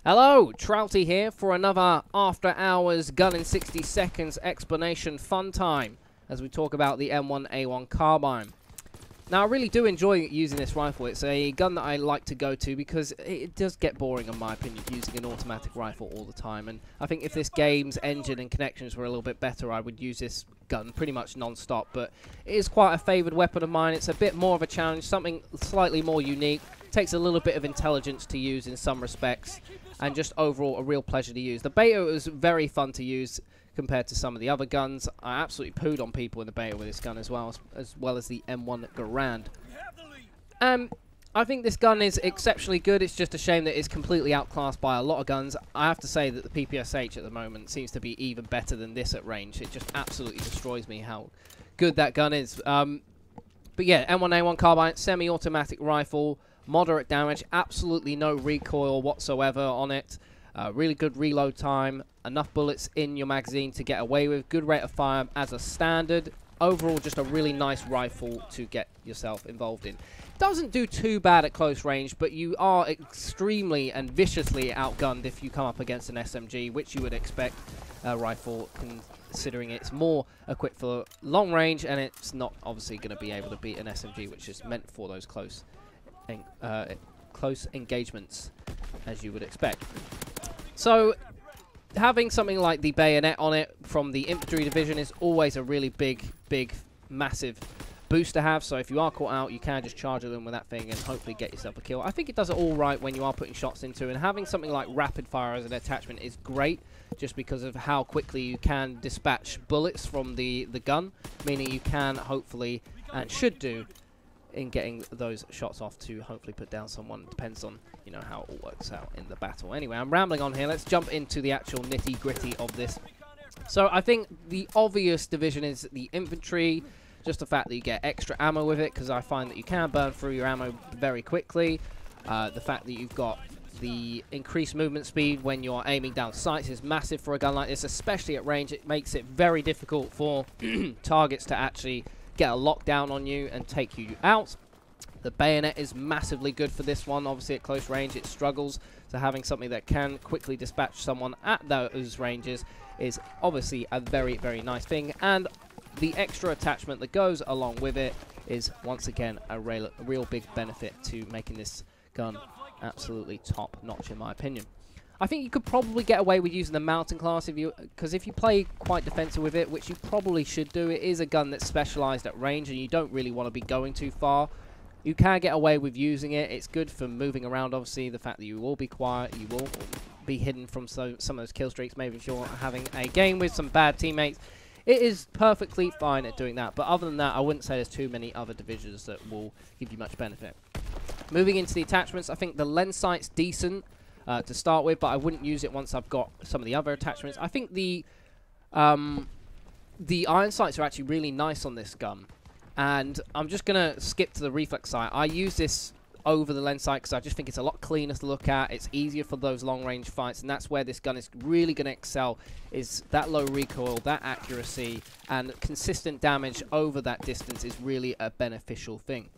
Hello, Trouty here for another After Hours Gun in 60 Seconds explanation fun time as we talk about the M1A1 Carbine. Now, I really do enjoy using this rifle. It's a gun that I like to go to because it does get boring, in my opinion, using an automatic rifle all the time. And I think if this game's engine and connections were a little bit better, I would use this gun pretty much non-stop. But it is quite a favoured weapon of mine. It's a bit more of a challenge, something slightly more unique. Takes a little bit of intelligence to use in some respects, and just overall a real pleasure to use. The beta was very fun to use compared to some of the other guns. I absolutely pooed on people in the beta with this gun as well as the M1 Garand. I think this gun is exceptionally good. It's just a shame that it's completely outclassed by a lot of guns. I have to say that the PPSH at the moment seems to be even better than this at range. It just absolutely destroys me how good that gun is. But yeah, M1A1 Carbine, semi-automatic rifle, moderate damage, absolutely no recoil whatsoever on it. Really good reload time, enough bullets in your magazine to get away with, good rate of fire as a standard. Overall, just a really nice rifle to get yourself involved in. Doesn't do too bad at close range, but you are extremely and viciously outgunned if you come up against an SMG, which you would expect a rifle, considering it's more equipped for long range, and it's not obviously going to be able to beat an SMG, which is meant for those close engagements, as you would expect. So, having something like the bayonet on it from the Infantry division is always a really big, massive boost to have. So if you are caught out, you can just charge them with that thing and hopefully get yourself a kill. I think it does it all right when you are putting shots into, and having something like rapid fire as an attachment is great, just because of how quickly you can dispatch bullets from the gun, meaning you can hopefully, and should do, in getting those shots off to hopefully put down someone. Depends on, you know, how it all works out in the battle. Anyway, I'm rambling on here. Let's jump into the actual nitty-gritty of this. So I think the obvious division is the Infantry, just the fact that you get extra ammo with it, because I find that you can burn through your ammo very quickly. The fact that you've got the increased movement speed when you're aiming down sights is massive for a gun like this, especially at range. It makes it very difficult for targets to actually get a lockdown on you and take you out. The bayonet is massively good for this one. Obviously at close range it struggles, so having something that can quickly dispatch someone at those ranges is obviously a very, very nice thing. And the extra attachment that goes along with it is once again a real big benefit to making this gun absolutely top notch, in my opinion. I think you could probably get away with using the mountain class because if you play quite defensive with it, which you probably should do, it is a gun that's specialized at range and you don't really want to be going too far. You can get away with using it. It's good for moving around, obviously. The fact that you will be quiet, you will be hidden from some of those kill streaks, maybe if you're having a game with some bad teammates. It is perfectly fine at doing that, but other than that, I wouldn't say there's too many other divisions that will give you much benefit. Moving into the attachments, I think the lens sight's decent to start with, but I wouldn't use it once I've got some of the other attachments. I think the iron sights are actually really nice on this gun, and I'm just going to skip to the reflex sight. I use this over the lens sight because I just think it's a lot cleaner to look at. It's easier for those long range fights, and that's where this gun is really going to excel, is that low recoil, that accuracy, and consistent damage over that distance is really a beneficial thing.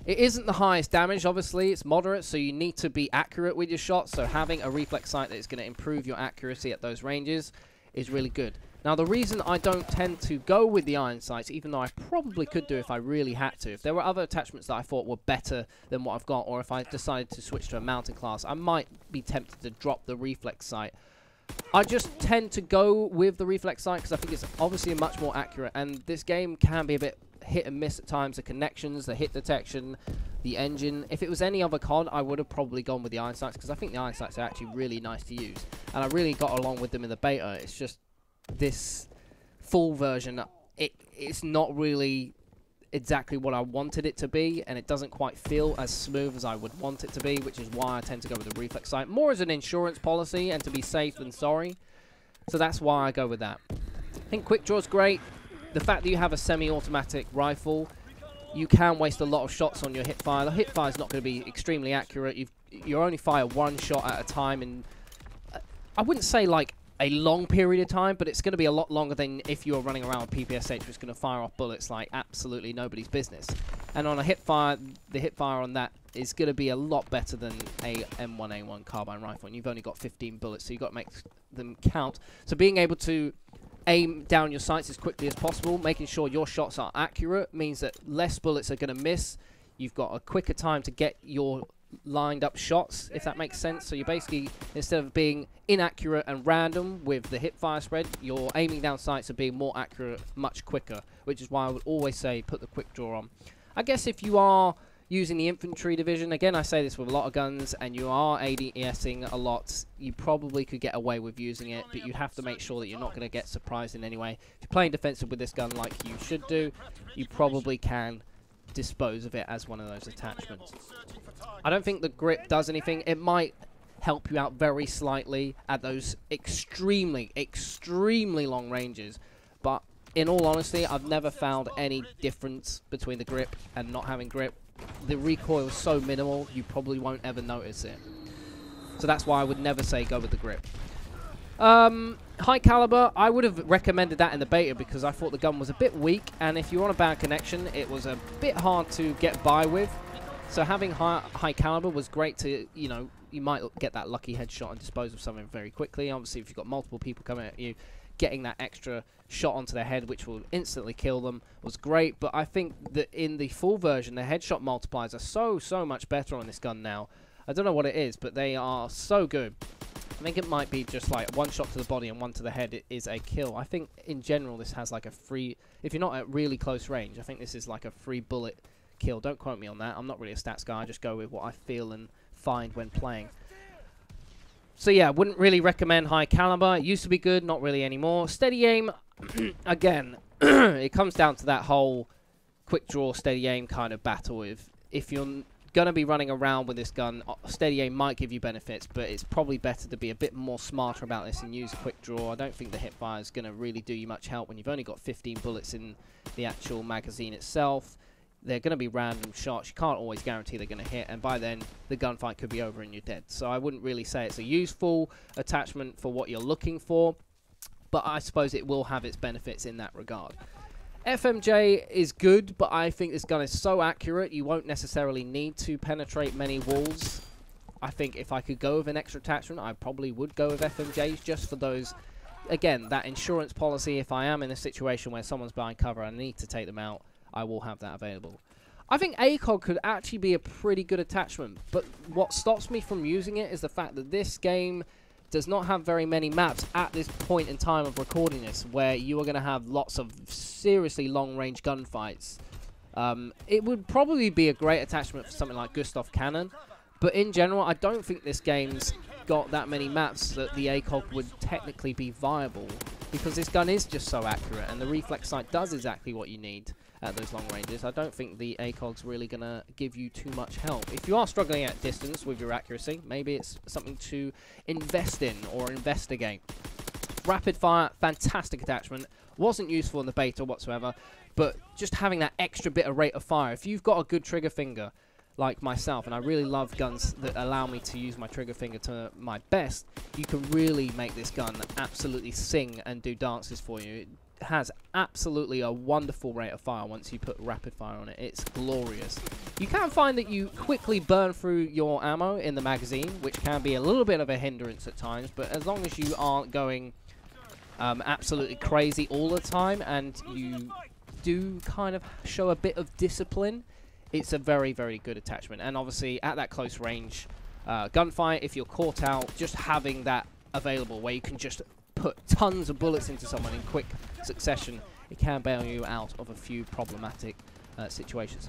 It isn't the highest damage, obviously. It's moderate, so you need to be accurate with your shots. So having a reflex sight that is going to improve your accuracy at those ranges is really good. Now, the reason I don't tend to go with the iron sights, even though I probably could do if I really had to, if there were other attachments that I thought were better than what I've got, or if I decided to switch to a mountain class, I might be tempted to drop the reflex sight. I just tend to go with the reflex sight because I think it's obviously much more accurate, and this game can be a bit hit and miss at times. The connections, the hit detection, the engine. If it was any other COD, I would have probably gone with the iron sights because I think the iron sights are actually really nice to use, and I really got along with them in the beta. It's just this full version, it's not really exactly what I wanted it to be, and it doesn't quite feel as smooth as I would want it to be, which is why I tend to go with the reflex sight more as an insurance policy and to be safe than sorry. So that's why I go with that. I think quick draw's great. The fact that you have a semi-automatic rifle, you can waste a lot of shots on your hip fire. The hip fire is not going to be extremely accurate. You only fire one shot at a time, and I wouldn't say like a long period of time, but it's going to be a lot longer than if you're running around with PPSH, which is going to fire off bullets like absolutely nobody's business. And on a hip fire, the hip fire on that is going to be a lot better than a M1A1 Carbine rifle, and you've only got 15 bullets, so you've got to make them count. So being able to aim down your sights as quickly as possible, making sure your shots are accurate, means that less bullets are going to miss. You've got a quicker time to get your lined up shots, if that makes sense. So you basically, instead of being inaccurate and random with the hip fire spread, you're aiming down sights and being more accurate much quicker, which is why I would always say put the quick draw on. I guess if you are using the infantry division, again I say this with a lot of guns, and you are ADSing a lot, you probably could get away with using it, but you have to make sure that you're not going to get surprised in any way. If you're playing defensive with this gun like you should do, you probably can dispose of it as one of those attachments. I don't think the grip does anything. It might help you out very slightly at those extremely, extremely long ranges, but in all honesty, I've never found any difference between the grip and not having grip. The recoil is so minimal, you probably won't ever notice it. So that's why I would never say go with the grip. High caliber, I would have recommended that in the beta because I thought the gun was a bit weak, and if you're on a bad connection, it was a bit hard to get by with. So having high caliber was great to, you know, you might get that lucky headshot and dispose of something very quickly. Obviously, if you've got multiple people coming at you, getting that extra shot onto their head, which will instantly kill them, was great. But I think that in the full version, the headshot multipliers are so much better on this gun now. I don't know what it is, but they are so good. I think it might be just like one shot to the body and one to the head it is a kill. I think in general this has like a free, if you're not at really close range, I think this is like a free bullet kill. Don't quote me on that. I'm not really a stats guy. I just go with what I feel and find when playing. So yeah, wouldn't really recommend high caliber. It used to be good, not really anymore. Steady aim, again, it comes down to that whole quick draw, steady aim kind of battle. If you're going to be running around with this gun, steady aim might give you benefits, but it's probably better to be a bit more smarter about this and use quick draw. I don't think the hip fire is going to really do you much help when you've only got 15 bullets in the actual magazine itself. They're going to be random shots. You can't always guarantee they're going to hit, and by then the gunfight could be over and you're dead. So I wouldn't really say it's a useful attachment for what you're looking for, but I suppose it will have its benefits in that regard. FMJ is good, but I think this gun is so accurate you won't necessarily need to penetrate many walls. I think if I could go with an extra attachment, I probably would go with FMJs just for those, again, that insurance policy. If I am in a situation where someone's behind cover and I need to take them out, I will have that available. I think ACOG could actually be a pretty good attachment, but what stops me from using it is the fact that this game does not have very many maps at this point in time of recording this where you are going to have lots of seriously long-range gunfights. It would probably be a great attachment for something like Gustav Cannon, but in general, I don't think this game's got that many maps that the ACOG would technically be viable, because this gun is just so accurate, and the reflex sight does exactly what you need at those long ranges. I don't think the ACOG's really going to give you too much help. If you are struggling at distance with your accuracy, maybe it's something to invest in or investigate. Rapid fire, fantastic attachment. Wasn't useful in the beta whatsoever, but just having that extra bit of rate of fire. If you've got a good trigger finger, like myself, and I really love guns that allow me to use my trigger finger to my best, you can really make this gun absolutely sing and do dances for you. It has absolutely a wonderful rate of fire once you put rapid fire on it. It's glorious. You can find that you quickly burn through your ammo in the magazine, which can be a little bit of a hindrance at times, but as long as you aren't going absolutely crazy all the time and you do kind of show a bit of discipline, it's a very, very good attachment. And obviously, at that close range gunfight, if you're caught out, just having that available where you can just put tons of bullets into someone in quick succession, it can bail you out of a few problematic situations.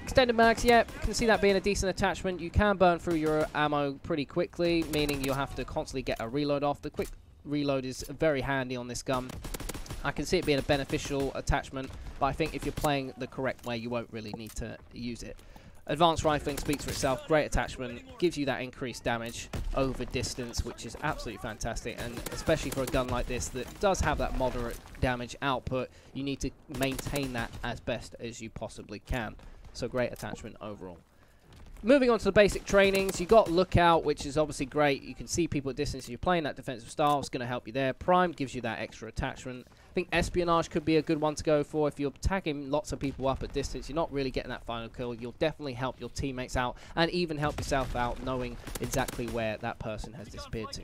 Extended mags, yeah, you can see that being a decent attachment. You can burn through your ammo pretty quickly, meaning you'll have to constantly get a reload off. The quick reload is very handy on this gun. I can see it being a beneficial attachment, but I think if you're playing the correct way, you won't really need to use it. Advanced rifling speaks for itself. Great attachment. Gives you that increased damage over distance, which is absolutely fantastic. And especially for a gun like this that does have that moderate damage output, you need to maintain that as best as you possibly can. So great attachment overall. moving on to the basic trainings, you got Lookout, which is obviously great. You can see people at distance. If you're playing that defensive style, it's going to help you there. Prime gives you that extra attachment. I think Espionage could be a good one to go for. If you're tagging lots of people up at distance, you're not really getting that final kill. You'll definitely help your teammates out and even help yourself out, knowing exactly where that person has disappeared to.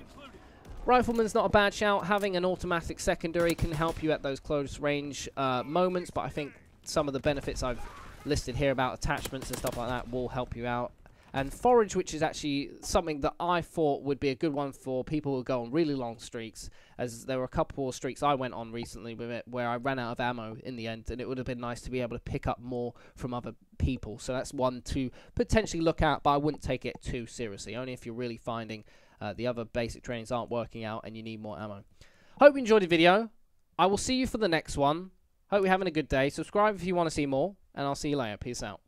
Rifleman's not a bad shout. Having an automatic secondary can help you at those close range moments, but I think some of the benefits I've listed here about attachments and stuff like that will help you out. And Forage, which is actually something that I thought would be a good one for people who go on really long streaks, as there were a couple of streaks I went on recently with it where I ran out of ammo in the end, and it would have been nice to be able to pick up more from other people. So that's one to potentially look at, but I wouldn't take it too seriously, only if you're really finding the other basic trainings aren't working out and you need more ammo. Hope you enjoyed the video. I will see you for the next one. Hope you're having a good day. Subscribe if you want to see more, and I'll see you later. Peace out.